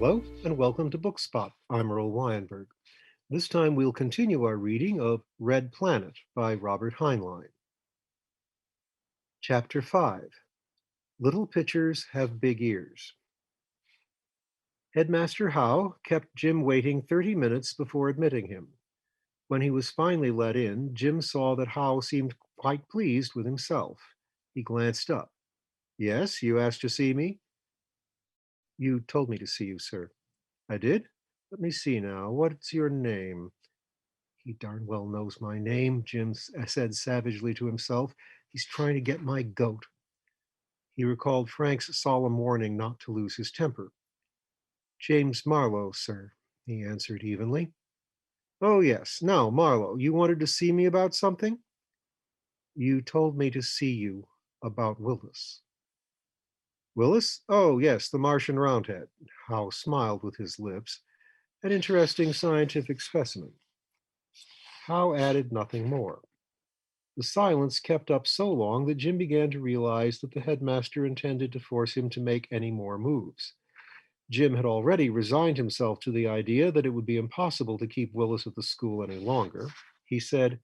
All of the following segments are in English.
Hello and welcome to Bookspot. I'm Earl Weinberg. This time we'll continue our reading of Red Planet by Robert Heinlein. Chapter 5. Little Pitchers Have Big Ears. Headmaster Howe kept Jim waiting 30 minutes before admitting him. When he was finally let in, Jim saw that Howe seemed quite pleased with himself. He glanced up. Yes, you asked to see me? You told me to see you, sir. I did? Let me see now. What's your name? He darn well knows my name, Jim said savagely to himself. He's trying to get my goat. He recalled Frank's solemn warning not to lose his temper. James Marlowe, sir, he answered evenly. Oh, yes. Now, Marlowe, you wanted to see me about something? You told me to see you about Willis. Willis? Oh, yes, the Martian Roundhead. Howe smiled with his lips. An interesting scientific specimen. Howe added nothing more. The silence kept up so long that Jim began to realize that the headmaster intended to force him to make any more moves. Jim had already resigned himself to the idea that it would be impossible to keep Willis at the school any longer. He said,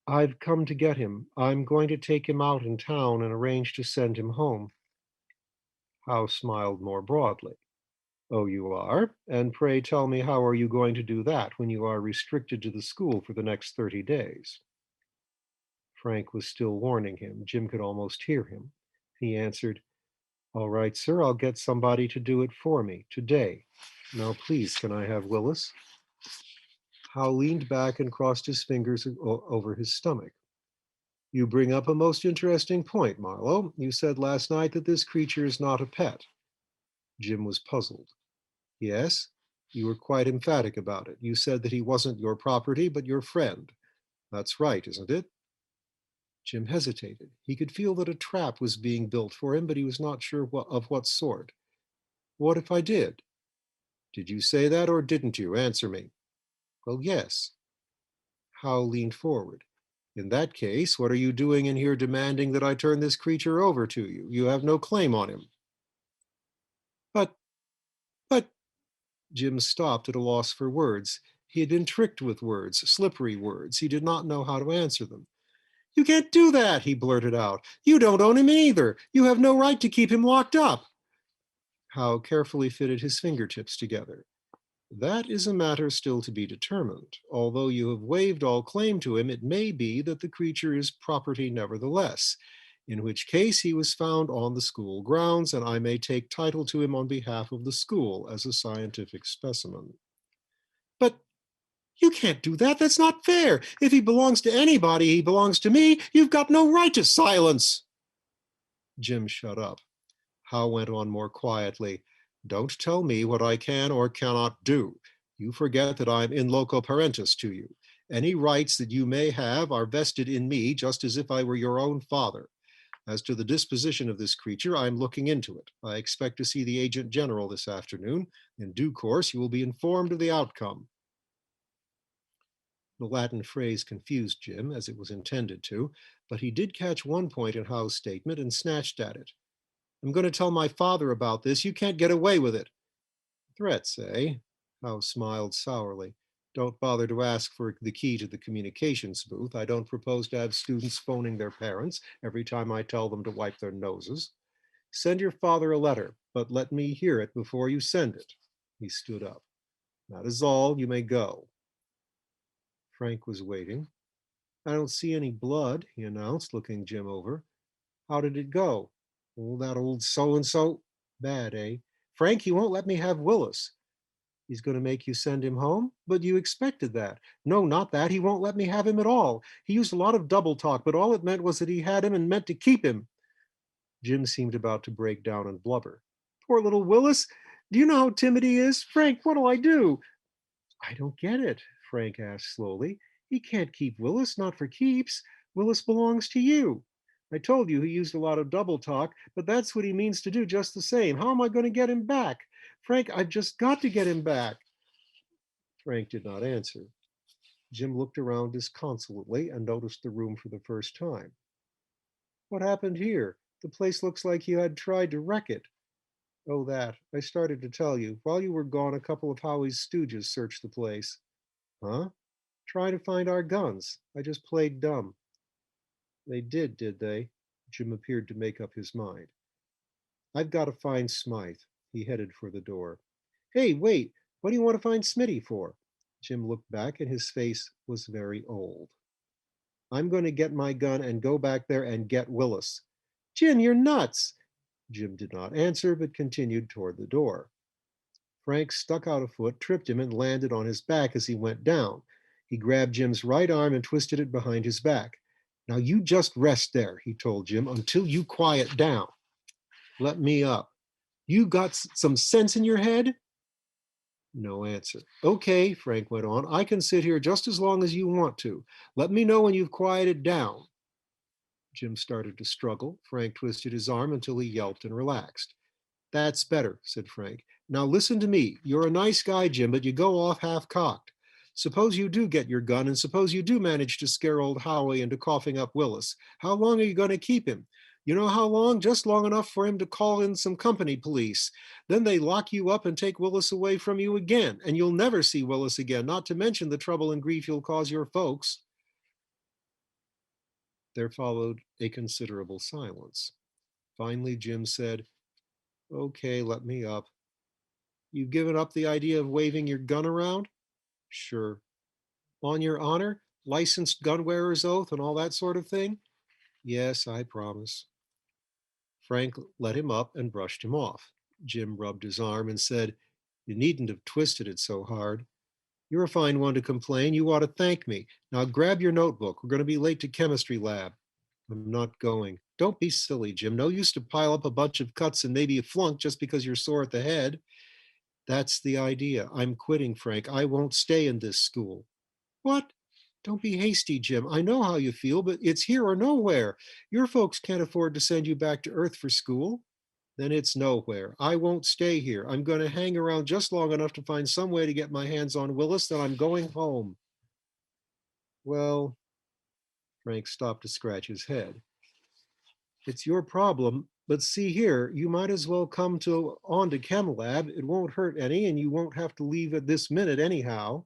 I've come to get him. I'm going to take him out in town and arrange to send him home. Howe smiled more broadly. Oh, you are? And pray tell me, how are you going to do that when you are restricted to the school for the next 30 days? Frank was still warning him. Jim could almost hear him. He answered, All right, sir, I'll get somebody to do it for me today. Now, please, can I have Willis? Howe leaned back and crossed his fingers over his stomach. You bring up a most interesting point, Marlowe. You said last night that this creature is not a pet. Jim was puzzled. Yes, you were quite emphatic about it. You said that he wasn't your property, but your friend. That's right, isn't it? Jim hesitated. He could feel that a trap was being built for him, but he was not sure of what sort. What if I did? Did you say that or didn't you? Answer me. Well, yes. Howe leaned forward. In that case, what are you doing in here demanding that I turn this creature over to you? You have no claim on him. But, but, Jim stopped at a loss for words. He had been tricked with words, slippery words. He did not know how to answer them. You can't do that, he blurted out. You don't own him either. You have no right to keep him locked up. Howe carefully fitted his fingertips together. That is a matter still to be determined. Although you have waived all claim to him, it may be that the creature is property nevertheless, in which case he was found on the school grounds, and I may take title to him on behalf of the school as a scientific specimen. But you can't do that. That's not fair. If he belongs to anybody, he belongs to me. You've got no right to silence. Jim shut up. Howe went on more quietly. Don't tell me what I can or cannot do. You forget that I'm in loco parentis to you. Any rights that you may have are vested in me, just as if I were your own father. As to the disposition of this creature, I'm looking into it. I expect to see the Agent General this afternoon. In due course, you will be informed of the outcome. The Latin phrase confused Jim, as it was intended to, but he did catch one point in Howe's statement and snatched at it. I'm going to tell my father about this. You can't get away with it. Threats, eh? Howe smiled sourly. Don't bother to ask for the key to the communications booth. I don't propose to have students phoning their parents every time I tell them to wipe their noses. Send your father a letter, but let me hear it before you send it. He stood up. That is all. You may go. Frank was waiting. I don't see any blood, he announced, looking Jim over. How did it go? Oh, that old so-and-so. Bad, eh? Frank, he won't let me have Willis. He's going to make you send him home? But you expected that. No, not that. He won't let me have him at all. He used a lot of double talk, but all it meant was that he had him and meant to keep him. Jim seemed about to break down and blubber. Poor little Willis. Do you know how timid he is? Frank, what'll I do? I don't get it, Frank asked slowly. He can't keep Willis, not for keeps. Willis belongs to you. I told you he used a lot of double talk, but that's what he means to do just the same. How am I going to get him back? Frank, I've just got to get him back. Frank did not answer. Jim looked around disconsolately and noticed the room for the first time. What happened here? The place looks like you had tried to wreck it. Oh, that. I started to tell you. While you were gone, a couple of Howie's stooges searched the place. Huh? Trying to find our guns. I just played dumb. They did they? Jim appeared to make up his mind. I've got to find Smythe. He headed for the door. Hey, wait. What do you want to find Smitty for? Jim looked back and his face was very old. I'm going to get my gun and go back there and get Willis. Jim, you're nuts. Jim did not answer, but continued toward the door. Frank stuck out a foot, tripped him, and landed on his back as he went down. He grabbed Jim's right arm and twisted it behind his back. Now you just rest there, he told Jim, until you quiet down. Let me up. You got some sense in your head? No answer. Okay, Frank went on. I can sit here just as long as you want to. Let me know when you've quieted down. Jim started to struggle. Frank twisted his arm until he yelped and relaxed. That's better, said Frank. Now listen to me. You're a nice guy, Jim, but you go off half cocked. Suppose you do get your gun, and suppose you do manage to scare old Howie into coughing up Willis. How long are you going to keep him? You know how long? Just long enough for him to call in some company police. Then they lock you up and take Willis away from you again, and you'll never see Willis again, not to mention the trouble and grief you'll cause your folks. There followed a considerable silence. Finally, Jim said, Okay, let me up. You've given up the idea of waving your gun around? Sure. On your honor? Licensed gun wearer's oath and all that sort of thing? Yes, I promise. Frank let him up and brushed him off. Jim rubbed his arm and said, You needn't have twisted it so hard. You're a fine one to complain. You ought to thank me. Now grab your notebook. We're going to be late to chemistry lab. I'm not going. Don't be silly, Jim. No use to pile up a bunch of cuts and maybe a flunk just because you're sore at the head. That's the idea. I'm quitting, Frank. I won't stay in this school. What? Don't be hasty, Jim. I know how you feel, but it's here or nowhere. Your folks can't afford to send you back to Earth for school. Then it's nowhere. I won't stay here. I'm going to hang around just long enough to find some way to get my hands on Willis, then I'm going home. Well, Frank stopped to scratch his head. It's your problem, but see here, you might as well come to on to Chem Lab. It won't hurt any, and you won't have to leave at this minute anyhow.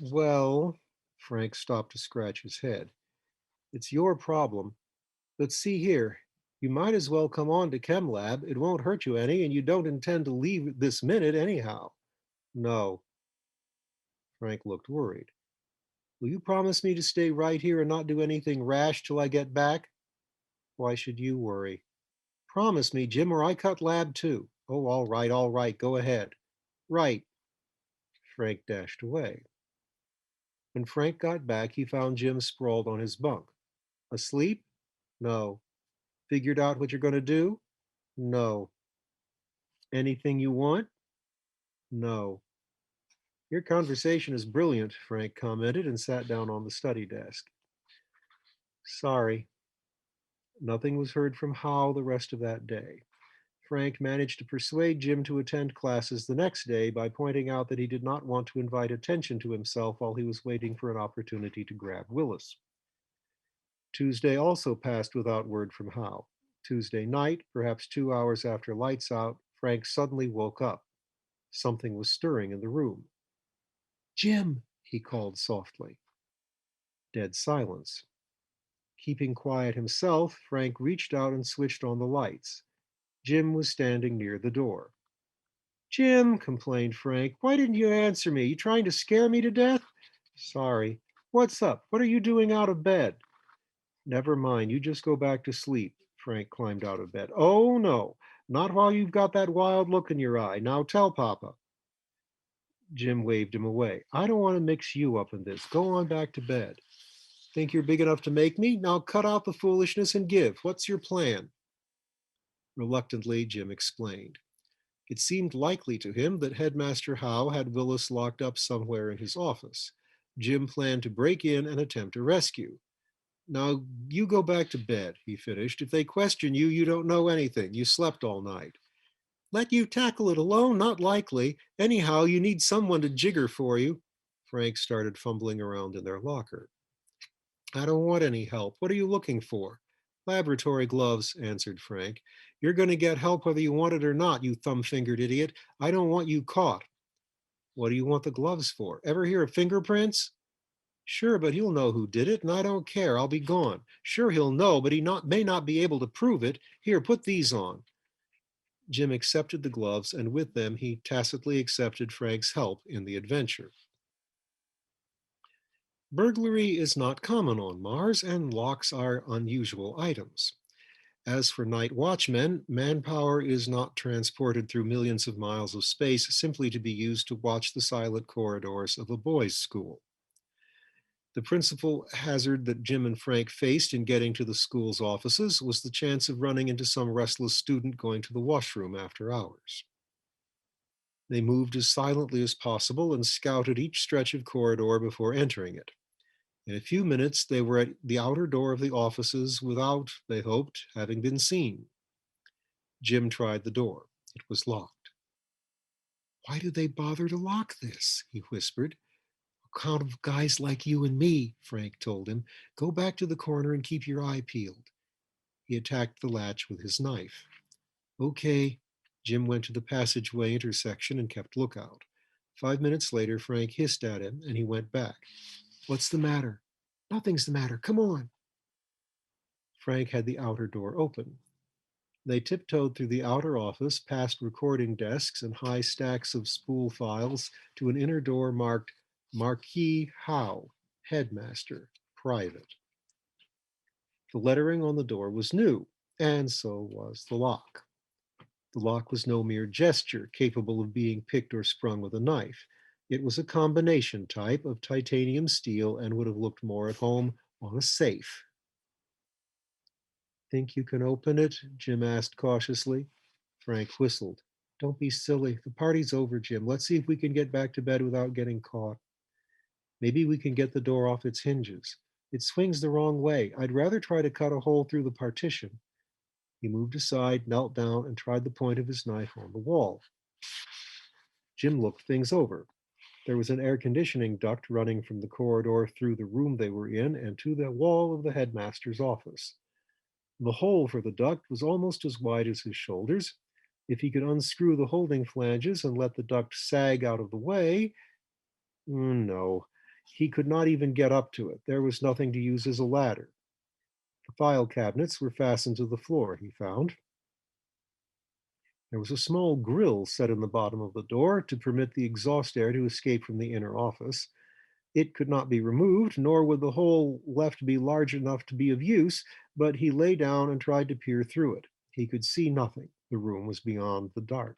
Well, Frank stopped to scratch his head. It's your problem. But see here, you might as well come on to Chem Lab. It won't hurt you any, and you don't intend to leave this minute anyhow. No. Frank looked worried. Will you promise me to stay right here and not do anything rash till I get back? Why should you worry? Promise me, Jim, or I cut Lab too. Oh, all right, go ahead. Right. Frank dashed away. When Frank got back, he found Jim sprawled on his bunk. Asleep? No. Figured out what you're going to do? No. Anything you want? No. Your conversation is brilliant, Frank commented and sat down on the study desk. Sorry. Nothing was heard from Hal the rest of that day. Frank managed to persuade Jim to attend classes the next day by pointing out that he did not want to invite attention to himself while he was waiting for an opportunity to grab Willis. Tuesday also passed without word from Hal. Tuesday night, perhaps 2 hours after lights out, Frank suddenly woke up. Something was stirring in the room. Jim, he called softly. Dead silence. Keeping quiet himself, Frank reached out and switched on the lights. Jim was standing near the door. Jim, complained Frank, why didn't you answer me? You trying to scare me to death? Sorry. What's up? What are you doing out of bed? Never mind. You just go back to sleep. Frank climbed out of bed. Oh, no. Not while you've got that wild look in your eye. Now tell Papa. Jim waved him away. I don't want to mix you up in this. Go on back to bed. Think you're big enough to make me? Now cut out the foolishness and give. What's your plan? Reluctantly, Jim explained. It seemed likely to him that Headmaster Howe had Willis locked up somewhere in his office. Jim planned to break in and attempt a rescue. Now, you go back to bed, he finished. If they question you, you don't know anything. You slept all night. Let you tackle it alone? Not likely. Anyhow, you need someone to jigger for you. Frank started fumbling around in their locker. I don't want any help. What are you looking for? Laboratory gloves, answered Frank. You're going to get help whether you want it or not, you thumb-fingered idiot. I don't want you caught. What do you want the gloves for? Ever hear of fingerprints? Sure, but he'll know who did it, and I don't care. I'll be gone. Sure, he'll know, but may not be able to prove it. Here, put these on. Jim accepted the gloves, and with them he tacitly accepted Frank's help in the adventure. Burglary is not common on Mars, and locks are unusual items. As for night watchmen, manpower is not transported through millions of miles of space simply to be used to watch the silent corridors of a boys' school. The principal hazard that Jim and Frank faced in getting to the school's offices was the chance of running into some restless student going to the washroom after hours. They moved as silently as possible and scouted each stretch of corridor before entering it. In a few minutes, they were at the outer door of the offices without, they hoped, having been seen. Jim tried the door. It was locked. Why do they bother to lock this? He whispered. Count of guys like you and me, Frank told him. Go back to the corner and keep your eye peeled. He attacked the latch with his knife. Okay. Jim went to the passageway intersection and kept lookout. 5 minutes later, Frank hissed at him and he went back. What's the matter? Nothing's the matter. Come on. Frank had the outer door open. They tiptoed through the outer office, past recording desks and high stacks of spool files, to an inner door marked Marquis Howe, Headmaster, Private. The lettering on the door was new, and so was the lock. The lock was no mere gesture capable of being picked or sprung with a knife. It was a combination type of titanium steel and would have looked more at home on a safe. Think you can open it? Jim asked cautiously. Frank whistled. Don't be silly. The party's over, Jim. Let's see if we can get back to bed without getting caught. Maybe we can get the door off its hinges. It swings the wrong way. I'd rather try to cut a hole through the partition. He moved aside, knelt down, and tried the point of his knife on the wall. Jim looked things over. There was an air conditioning duct running from the corridor through the room they were in and to the wall of the headmaster's office. The hole for the duct was almost as wide as his shoulders. If he could unscrew the holding flanges and let the duct sag out of the way, no, he could not even get up to it. There was nothing to use as a ladder. The file cabinets were fastened to the floor, he found. There was a small grill set in the bottom of the door to permit the exhaust air to escape from the inner office. It could not be removed, nor would the hole left be large enough to be of use, but he lay down and tried to peer through it. He could see nothing. The room was beyond the dark.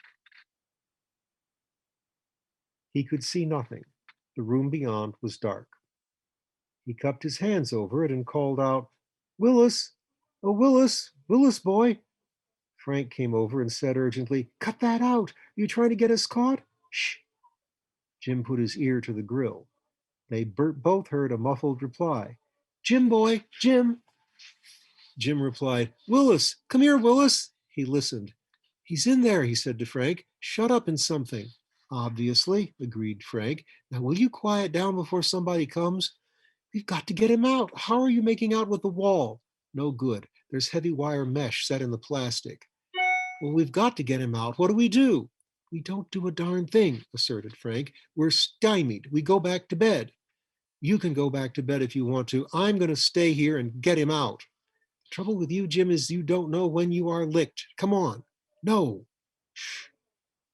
He could see nothing. The room beyond was dark. He cupped his hands over it and called out, Willis! Oh, Willis! Willis, boy! Frank came over and said urgently, Cut that out! You trying to get us caught? Shh! Jim put his ear to the grill. They both heard a muffled reply. Jim, boy, Jim. Jim replied, Willis, come here, Willis. He listened. He's in there, he said to Frank. Shut up in something. Obviously, agreed Frank. Now, will you quiet down before somebody comes? We've got to get him out. How are you making out with the wall? No good. There's heavy wire mesh set in the plastic. Well, we've got to get him out. What do we do? We don't do a darn thing, asserted Frank. We're stymied. We go back to bed. You can go back to bed if you want to. I'm going to stay here and get him out. The trouble with you, Jim, is you don't know when you are licked. Come on. No. Shh.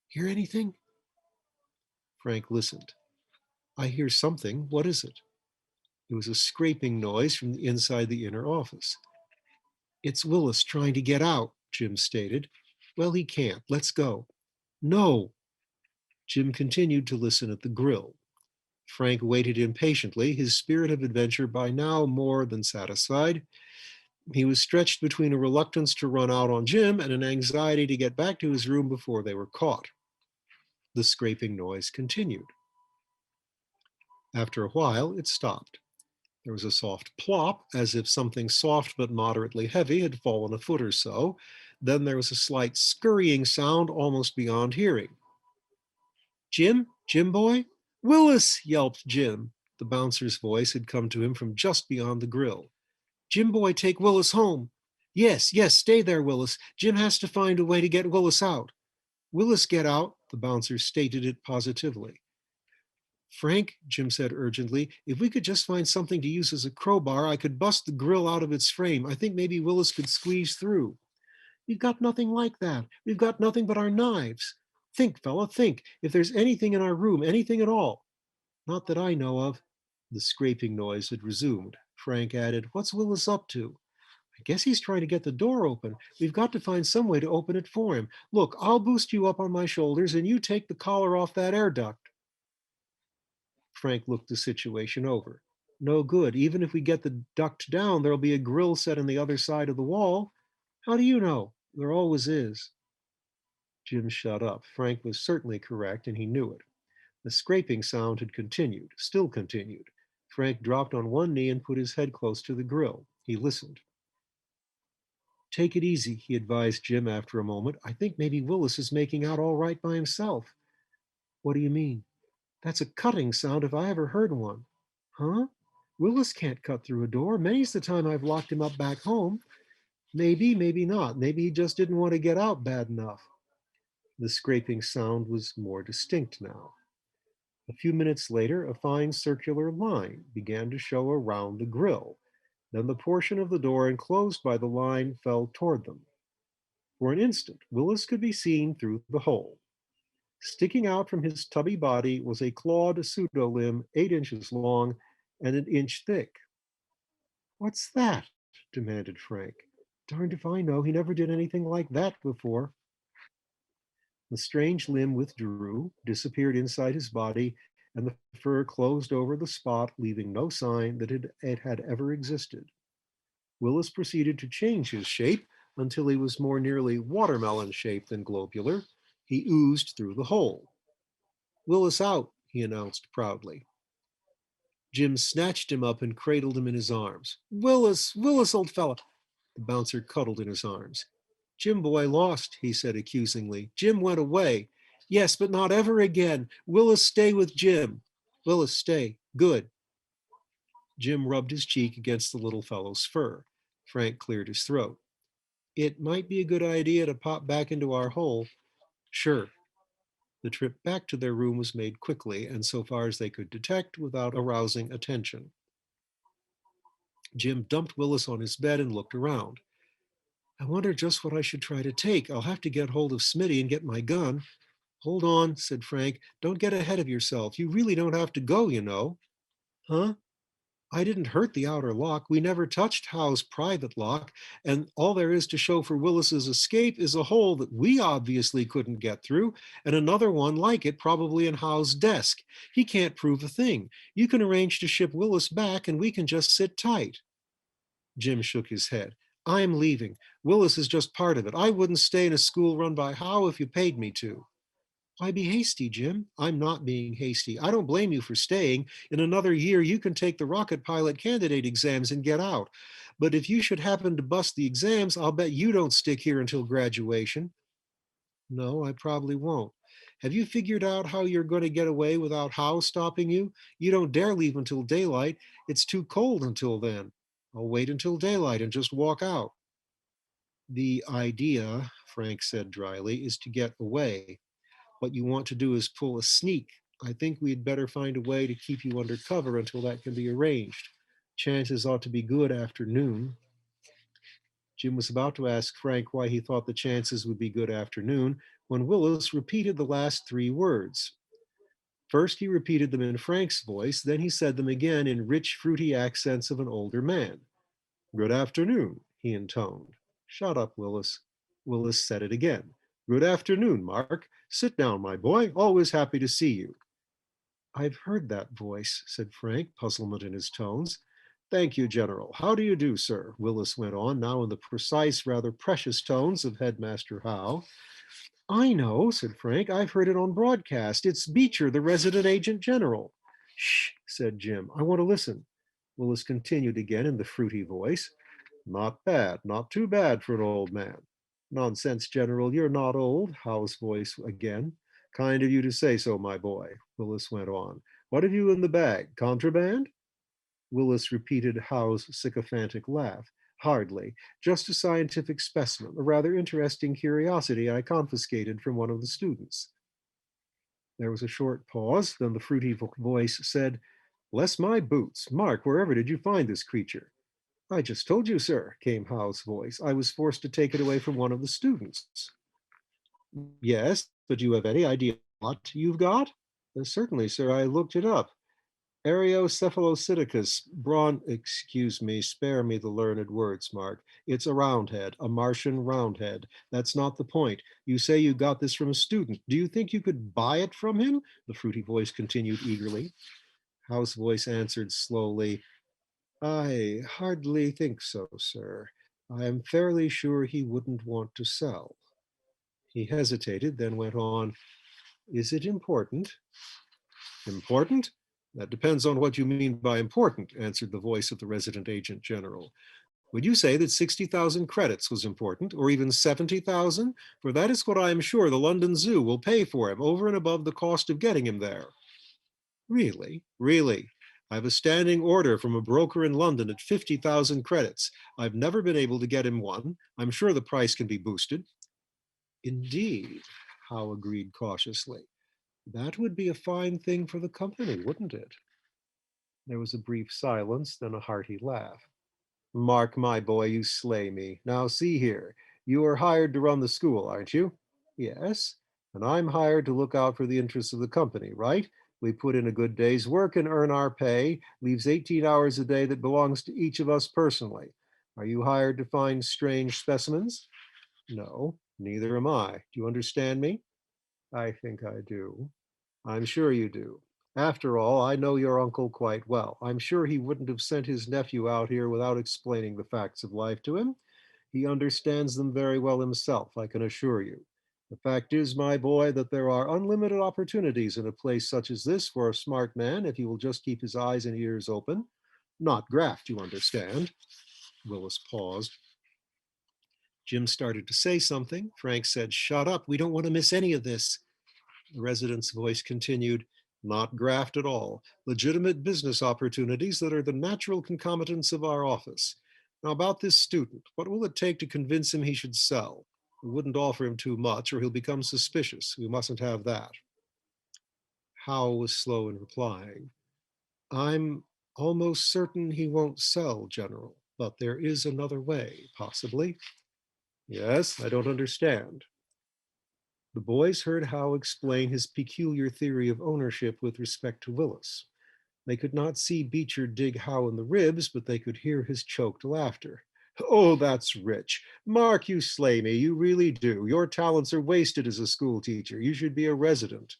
Hear anything? Frank listened. I hear something. What is it? It was a scraping noise from inside the inner office. It's Willis trying to get out, Jim stated. Well, he can't. Let's go. No. Jim continued to listen at the grill. Frank waited impatiently, his spirit of adventure by now more than satisfied. He was stretched between a reluctance to run out on Jim and an anxiety to get back to his room before they were caught. The scraping noise continued. After a while, it stopped. There was a soft plop, as if something soft but moderately heavy had fallen a foot or so. Then there was a slight scurrying sound almost beyond hearing. Jim? Jim boy? Willis! Yelped Jim. The bouncer's voice had come to him from just beyond the grill. Jim boy, take Willis home. Yes, yes, stay there, Willis. Jim has to find a way to get Willis out. Willis, get out, the bouncer stated it positively. Frank, Jim said urgently, if we could just find something to use as a crowbar, I could bust the grill out of its frame. I think maybe Willis could squeeze through. We've got nothing like that. We've got nothing but our knives. Think, fella, think. If there's anything in our room, anything at all. Not that I know of. The scraping noise had resumed. Frank added, what's Willis up to? I guess he's trying to get the door open. We've got to find some way to open it for him. Look, I'll boost you up on my shoulders and you take the collar off that air duct. Frank looked the situation over. No good. Even if we get the duct down, there'll be a grill set on the other side of the wall. How do you know? There always is. Jim shut up. Frank was certainly correct, and he knew it. The scraping sound had continued, still continued. Frank dropped on one knee and put his head close to the grill. He listened. Take it easy, he advised Jim after a moment. I think maybe Willis is making out all right by himself. What do you mean? That's a cutting sound if I ever heard one. Huh? Willis can't cut through a door. Many's the time I've locked him up back home. Maybe, maybe not. Maybe he just didn't want to get out bad enough. The scraping sound was more distinct now. A few minutes later, a fine circular line began to show around the grill. Then the portion of the door enclosed by the line fell toward them. For an instant, Willis could be seen through the hole. Sticking out from his tubby body was a clawed pseudolimb 8 inches long and an inch thick. What's that? Demanded Frank. Darned if I know, he never did anything like that before. The strange limb withdrew, disappeared inside his body, and the fur closed over the spot, leaving no sign that it had ever existed. Willis proceeded to change his shape until he was more nearly watermelon shaped than globular. He oozed through the hole. Willis out, he announced proudly. Jim snatched him up and cradled him in his arms. Willis, Willis, old fellow. The bouncer cuddled in his arms. Jim boy lost, he said accusingly. Jim went away. Yes, but not ever again. Willis stay with Jim. Willis stay. Good. Jim rubbed his cheek against the little fellow's fur. Frank cleared his throat. It might be a good idea to pop back into our hole. Sure. The trip back to their room was made quickly and so far as they could detect without arousing attention. Jim dumped Willis on his bed and looked around. I wonder just what I should try to take. I'll have to get hold of Smitty and get my gun. Hold on, said Frank. Don't get ahead of yourself. You really don't have to go, you know. Huh? I didn't hurt the outer lock. We never touched Howe's private lock, and all there is to show for Willis's escape is a hole that we obviously couldn't get through, and another one like it probably in Howe's desk. He can't prove a thing. You can arrange to ship Willis back, and we can just sit tight. Jim shook his head. I'm leaving. Willis is just part of it. I wouldn't stay in a school run by Howe if you paid me to. Why be hasty, Jim? I'm not being hasty. I don't blame you for staying. In another year, you can take the rocket pilot candidate exams and get out. But if you should happen to bust the exams, I'll bet you don't stick here until graduation. No, I probably won't. Have you figured out how you're going to get away without Howe stopping you? You don't dare leave until daylight. It's too cold until then. I'll wait until daylight and just walk out. The idea, Frank said dryly, is to get away. What you want to do is pull a sneak. I think we'd better find a way to keep you under cover until that can be arranged. Chances ought to be good after noon. Jim was about to ask Frank why he thought the chances would be good after noon when Willis repeated the last three words. First, he repeated them in Frank's voice, then he said them again in rich, fruity accents of an older man. Good afternoon, he intoned. Shut up, Willis. Willis said it again. Good afternoon, Mark. Sit down, my boy. Always happy to see you. I've heard that voice, said Frank, puzzlement in his tones. Thank you, General. How do you do, sir? Willis went on, now in the precise, rather precious tones of Headmaster Howe. I know, said Frank. I've heard it on broadcast. It's Beecher, the resident agent general. Shh, said Jim. I want to listen. Willis continued again in the fruity voice. Not bad, not too bad for an old man. Nonsense, General, you're not old, Howe's voice again. Kind of you to say so, my boy, Willis went on. What have you in the bag? Contraband? Willis repeated Howe's sycophantic laugh. Hardly. Just a scientific specimen, a rather interesting curiosity I confiscated from one of the students. There was a short pause, then the fruity voice said, "Bless my boots. Mark, wherever did you find this creature?" "I just told you, sir," came Howe's voice. "I was forced to take it away from one of the students." "Yes, but do you have any idea what you've got?" "Certainly, sir. I looked it up. Eriocephalocydicus excuse me, spare me the learned words, Mark. It's a roundhead, a Martian roundhead. That's not the point. You say you got this from a student. Do you think you could buy it from him?" The fruity voice continued eagerly. Howe's voice answered slowly, "I hardly think so, sir. I am fairly sure he wouldn't want to sell." He hesitated, then went on, "Is it important?" "Important? That depends on what you mean by important," answered the voice of the resident agent general. "Would you say that 60,000 credits was important, or even 70,000? For that is what I am sure the London Zoo will pay for him, over and above the cost of getting him there." "Really? Really? I have a standing order from a broker in London at 50,000 credits. I've never been able to get him one. I'm sure the price can be boosted." "Indeed," Howe agreed cautiously. "That would be a fine thing for the company, wouldn't it?" There was a brief silence, then a hearty laugh. "Mark, my boy, you slay me. Now see here. You are hired to run the school, aren't you?" "Yes." "And I'm hired to look out for the interests of the company, right? We put in a good day's work and earn our pay, leaves 18 hours a day that belongs to each of us personally. Are you hired to find strange specimens?" "No, neither am I. Do you understand me?" "I think I do." "I'm sure you do. After all, I know your uncle quite well. I'm sure he wouldn't have sent his nephew out here without explaining the facts of life to him. He understands them very well himself, I can assure you. The fact is, my boy, that there are unlimited opportunities in a place such as this for a smart man if he will just keep his eyes and ears open. Not graft, you understand." Willis paused. Jim started to say something. Frank said, "Shut up. We don't want to miss any of this." The resident's voice continued, "Not graft at all. Legitimate business opportunities that are the natural concomitants of our office. Now, about this student, what will it take to convince him he should sell? We wouldn't offer him too much, or he'll become suspicious. We mustn't have that." Howe was slow in replying. "I'm almost certain he won't sell, General, but there is another way, possibly." "Yes, I don't understand." The boys heard Howe explain his peculiar theory of ownership with respect to Willis. They could not see Beecher dig Howe in the ribs, but they could hear his choked laughter. "Oh, that's rich. Mark, you slay me. You really do. Your talents are wasted as a school teacher. You should be a resident."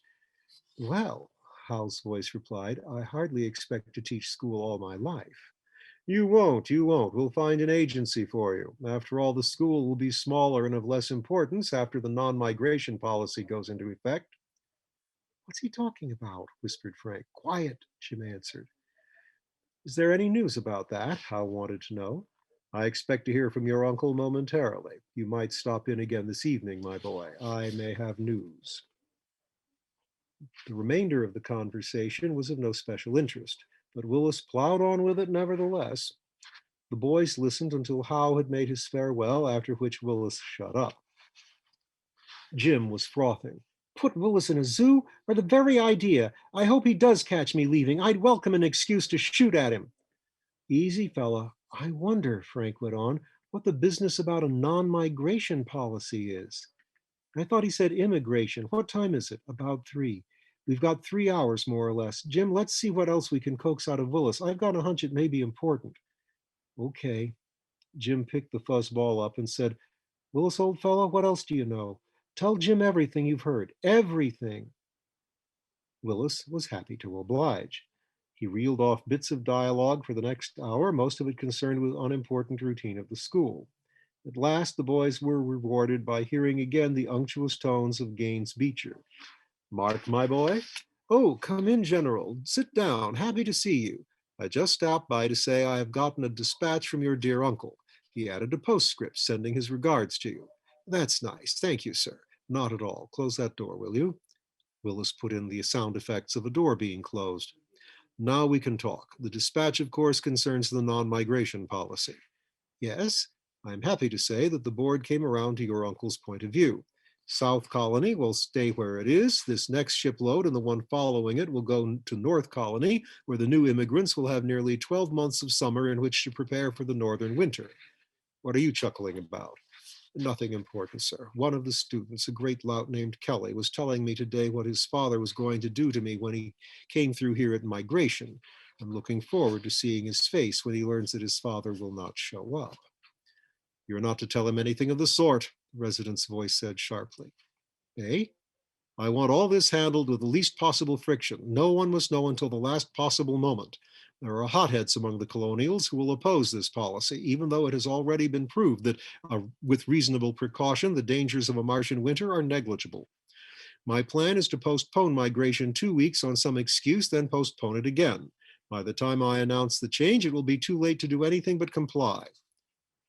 "Well," Howe's voice replied, "I hardly expect to teach school all my life." "You won't, you won't. We'll find an agency for you. After all, the school will be smaller and of less importance after the non-migration policy goes into effect." "What's he talking about?" whispered Frank. "Quiet," Jim answered. "Is there any news about that?" Hal wanted to know. "I expect to hear from your uncle momentarily. You might stop in again this evening, my boy. I may have news." The remainder of the conversation was of no special interest, but Willis plowed on with it nevertheless. The boys listened until Howe had made his farewell, after which Willis shut up. Jim was frothing. "Put Willis in a zoo, or the very idea. I hope he does catch me leaving. I'd welcome an excuse to shoot at him." "Easy, fella. I wonder," Frank went on, "what the business about a non-migration policy is." "I thought he said immigration. What time is it?" "About 3. We've got 3 hours, more or less. Jim, let's see what else we can coax out of Willis. I've got a hunch it may be important." "Okay." Jim picked the fuzzball up and said, "Willis, old fellow, what else do you know? Tell Jim everything you've heard. Everything." Willis was happy to oblige. He reeled off bits of dialogue for the next hour, most of it concerned with unimportant routine of the school. At last, the boys were rewarded by hearing again the unctuous tones of Gaines Beecher. "Mark, my boy." "Oh, come in, General. Sit down. Happy to see you. I just stopped by to say I have gotten a dispatch from your dear uncle. He added a postscript sending his regards to you." "That's nice. Thank you, sir." "Not at all. Close that door, will you?" Willis put in the sound effects of a door being closed. "Now we can talk. The dispatch, of course, concerns the non-migration policy." Yes, I'm happy to say that the board came around to your uncle's point of view. South Colony will stay where it is. This next shipload and the one following it will go to North Colony, where the new immigrants will have nearly 12 months of summer in which to prepare for the northern winter. What are you chuckling about? Nothing important, sir. One of the students, a great lout named Kelly, was telling me today what his father was going to do to me when he came through here at migration. I'm looking forward to seeing his face when he learns that his father will not show up. You're not to tell him anything of the sort, the resident's voice said sharply. Eh? I want all this handled with the least possible friction. No one must know until the last possible moment. There are hotheads among the colonials who will oppose this policy, even though it has already been proved that, with reasonable precaution, the dangers of a Martian winter are negligible. My plan is to postpone migration 2 weeks on some excuse, then postpone it again. By the time I announce the change, it will be too late to do anything but comply.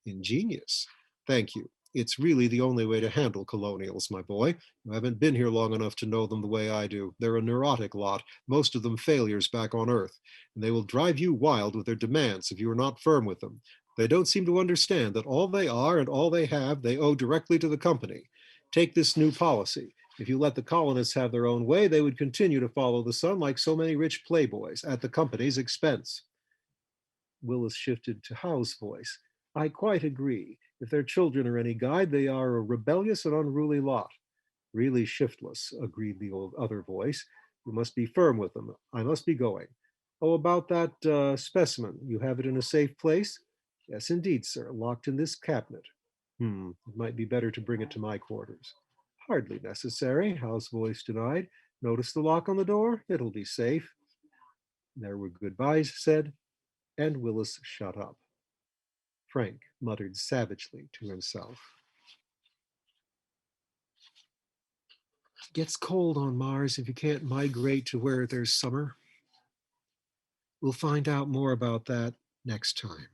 Ingenious. Thank you. It's really the only way to handle colonials, my boy. You haven't been here long enough to know them the way I do. They're a neurotic lot, most of them failures back on Earth, and they will drive you wild with their demands if you are not firm with them. They don't seem to understand that all they are and all they have, they owe directly to the company. Take this new policy. If you let the colonists have their own way, they would continue to follow the sun like so many rich playboys at the company's expense. Willis shifted to Howe's voice. I quite agree. If their children are any guide, they are a rebellious and unruly lot. Really shiftless, agreed the old other voice. You must be firm with them. I must be going. Oh, about that specimen. You have it in a safe place? Yes, indeed, sir. Locked in this cabinet. It might be better to bring it to my quarters. Hardly necessary, Howe's voice denied. Notice the lock on the door? It'll be safe. There were goodbyes said, and Willis shut up. Frank muttered savagely to himself. It gets cold on Mars if you can't migrate to where there's summer. We'll find out more about that next time.